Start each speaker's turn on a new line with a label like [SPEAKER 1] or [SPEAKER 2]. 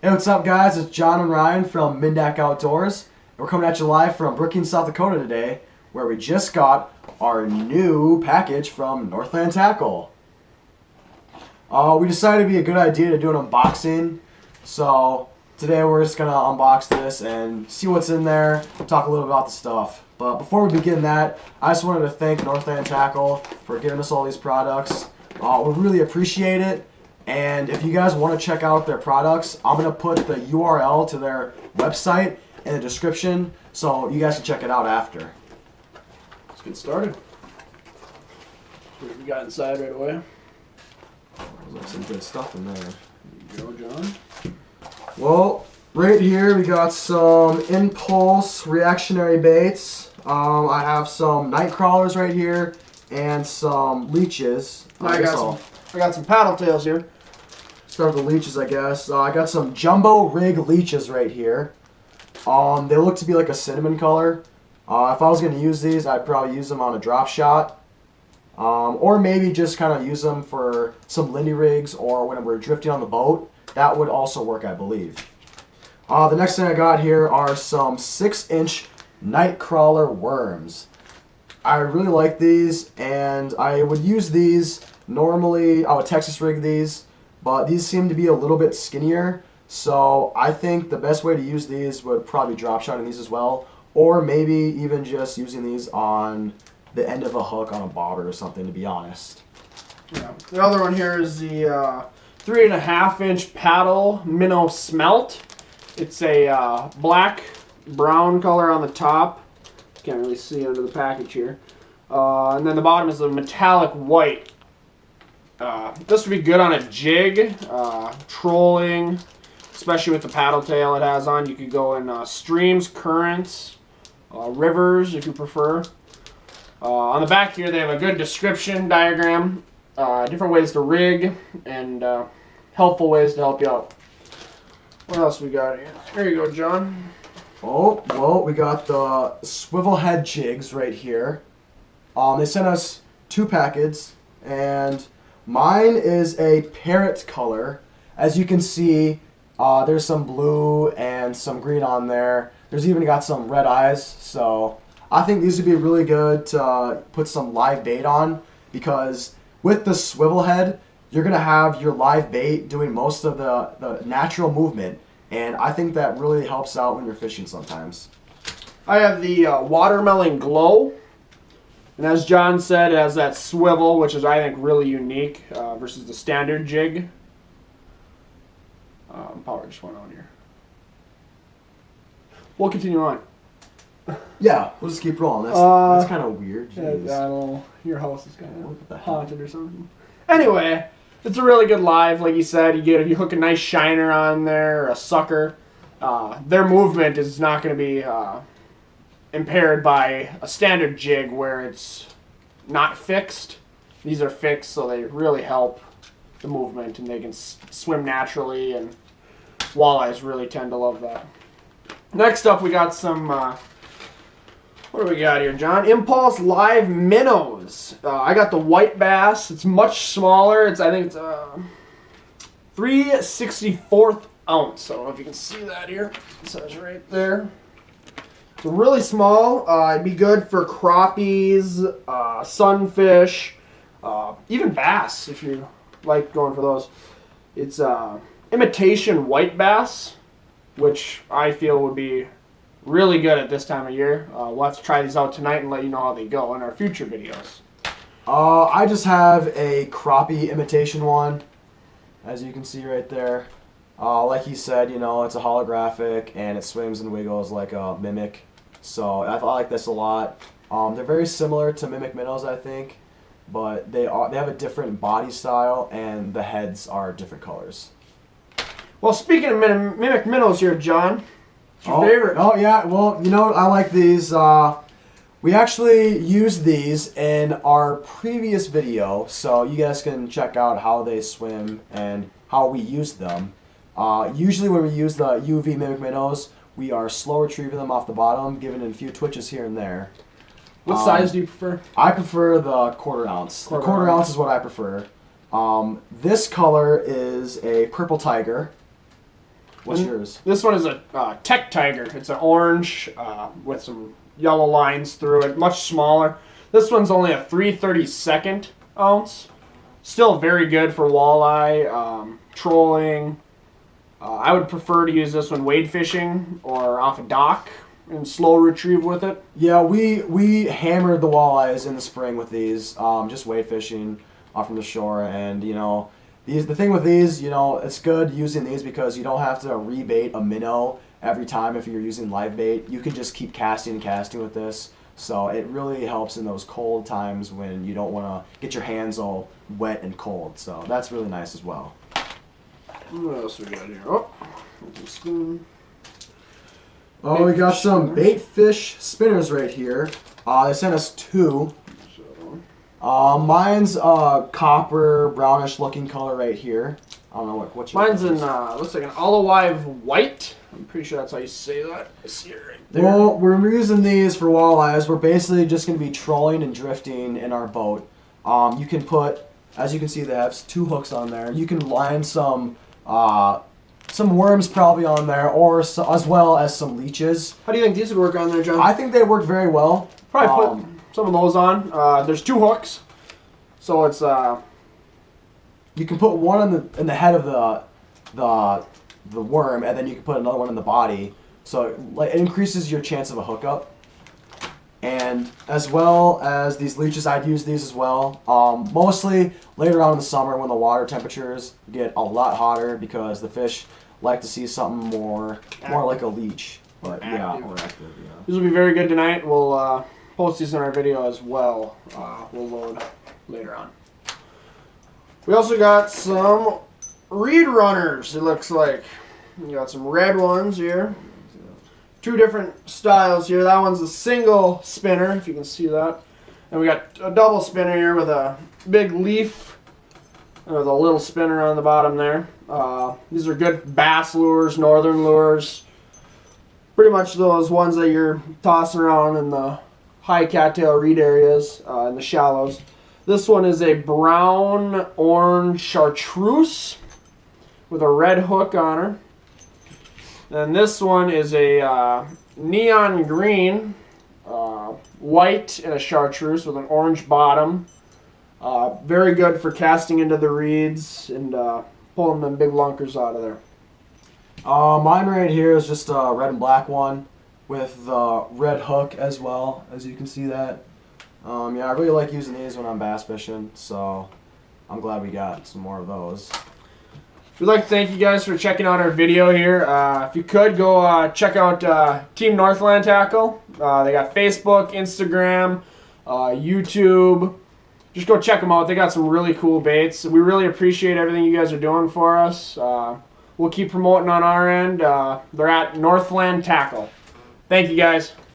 [SPEAKER 1] Hey, what's up, guys? It's John and Ryan from Mindak Outdoors. We're coming at you live from Brookings, South Dakota today, where we just got our new package from Northland Tackle. We decided it'd be a good idea to do an unboxing, so today we're just going to unbox this and see what's in there, talk a little about the stuff. But before we begin that, I just wanted to thank Northland Tackle for giving us all these products. We really appreciate it. And if you guys want to check out their products, I'm going to put the URL to their website in the description so you guys can check it out after.
[SPEAKER 2] Let's get started. What we got inside right away?
[SPEAKER 1] There's like some good stuff in there.
[SPEAKER 2] There you go, John.
[SPEAKER 1] Well, right here we got some impulse reactionary baits. I have some night crawlers right here and some leeches.
[SPEAKER 2] I got some paddle tails here.
[SPEAKER 1] Start with the leeches, I guess. I got some jumbo rig leeches right here. They look to be like a cinnamon color. If I was going to use these, I'd probably use them on a drop shot. Or maybe just kind of use them for some lindy rigs or when we're drifting on the boat. That would also work, I believe. The next thing I got here are some 6-inch Nightcrawler worms. I really like these, and I would use these normally. I would Texas rig these, but these seem to be a little bit skinnier, so I think the best way to use these would probably drop shotting these as well, or maybe even just using these on the end of a hook on a bobber or something, to be honest.
[SPEAKER 2] Yeah. The other one here is the 3.5-inch paddle minnow smelt. It's a black-brown color on the top. Can't really see under the package here. And then the bottom is a metallic white. This would be good on a jig, trolling, especially with the paddle tail it has on. You could go in streams, currents, rivers if you prefer. On the back here they have a good description diagram, different ways to rig, and helpful ways to help you out. What else we got here? Here you go, John.
[SPEAKER 1] Oh, well, we got the swivel head jigs right here. They sent us 2 packets, and mine is a parrot color. As you can see, there's some blue and some green on there. There's even got some red eyes, so I think these would be really good to put some live bait on, because with the swivel head, you're going to have your live bait doing most of the natural movement, and I think that really helps out when you're fishing sometimes.
[SPEAKER 2] I have the Watermelon Glow, and as John said, it has that swivel, which is, I think, really unique versus the standard jig. Power just went on here. We'll continue on.
[SPEAKER 1] Yeah, we'll just keep rolling. That's kind of weird.
[SPEAKER 2] Yeah, I don't know. Your house is kind of haunted or something. Anyway, it's a really good live, like you said. If you hook a nice shiner on there or a sucker, their movement is not going to be impaired by a standard jig where it's not fixed. These are fixed, so they really help the movement, and they can swim naturally, and walleyes really tend to love that. Next up, we got some, what do we got here, John? Impulse Live Minnows. I got the white bass. It's much smaller. I think it's 3/64 ounce. I don't know if you can see that here. It says right there. It's really small. It'd be good for crappies, sunfish, even bass if you like going for those. It's imitation white bass, which I feel would be really good at this time of year. We'll have to try these out tonight and let you know how they go in our future videos.
[SPEAKER 1] I just have a crappie imitation one, as you can see right there. Like he said, you know, it's a holographic and it swims and wiggles like a mimic. So I like this a lot. They're very similar to mimic minnows, I think, but they have a different body style and the heads are different colors.
[SPEAKER 2] Well, speaking of mimic minnows here, John, what's your favorite?
[SPEAKER 1] Oh yeah, well, you know, I like these. We actually used these in our previous video, so you guys can check out how they swim and how we use them. Usually when we use the UV mimic minnows, we are slow retrieving them off the bottom, giving it a few twitches here and there.
[SPEAKER 2] What size do you prefer?
[SPEAKER 1] I prefer the quarter ounce. The quarter ounce is what I prefer. This color is a purple tiger. What's yours?
[SPEAKER 2] This one is a Tech Tiger. It's an orange with some yellow lines through it, much smaller. This one's only a 3/32 ounce. Still very good for walleye, trolling. I would prefer to use this one wade fishing or off a dock and slow retrieve with it.
[SPEAKER 1] Yeah, we hammered the walleyes in the spring with these, just wade fishing off from the shore, and you know, the thing with these, you know, it's good using these because you don't have to rebait a minnow every time if you're using live bait. You can just keep casting and casting with this, so it really helps in those cold times when you don't want to get your hands all wet and cold. So that's really nice as well.
[SPEAKER 2] What else we got here? Oh, there's a spoon.
[SPEAKER 1] Oh, we got some bait fish spinners right here. They sent us 2. Mine's copper brownish looking color right here. I don't know what your
[SPEAKER 2] Mine's in looks like an olive white. I'm pretty sure that's how you say that. I see it right there.
[SPEAKER 1] Well, we're using these for walleyes. We're basically just going to be trolling and drifting in our boat. You can put, as you can see, they have 2 hooks on there. You can line some worms probably on there, or as well as some leeches.
[SPEAKER 2] How do you think these would work on there, John?
[SPEAKER 1] I think they work very well.
[SPEAKER 2] Probably put some of those on. There's 2 hooks, so it's
[SPEAKER 1] you can put one in the head of the worm, and then you can put another one in the body. So it increases your chance of a hookup. And as well as these leeches, I'd use these as well. Mostly later on in the summer when the water temperatures get a lot hotter because the fish like to see something more like a leech. But yeah, more active. Yeah.
[SPEAKER 2] These will be very good tonight. We'll post these in our video as well. We'll load later on. We also got some reed runners. It looks like we got some red ones here. 2 different styles here. That one's a single spinner, if you can see that. And we got a double spinner here with a big leaf and with a little spinner on the bottom there. These are good bass lures, northern lures. Pretty much those ones that you're tossing around in the high cattail reed areas, in the shallows. This one is a brown-orange chartreuse with a red hook on her. And this one is a neon green, white, and a chartreuse with an orange bottom. Very good for casting into the reeds and pulling them big lunkers out of there.
[SPEAKER 1] Mine right here is just a red and black one with the red hook as well, as you can see that. Yeah, I really like using these when I'm bass fishing, so I'm glad we got some more of those.
[SPEAKER 2] We'd like to thank you guys for checking out our video here. If you could, go check out Team Northland Tackle. They got Facebook, Instagram, YouTube. Just go check them out. They got some really cool baits. We really appreciate everything you guys are doing for us. We'll keep promoting on our end. They're at Northland Tackle. Thank you, guys.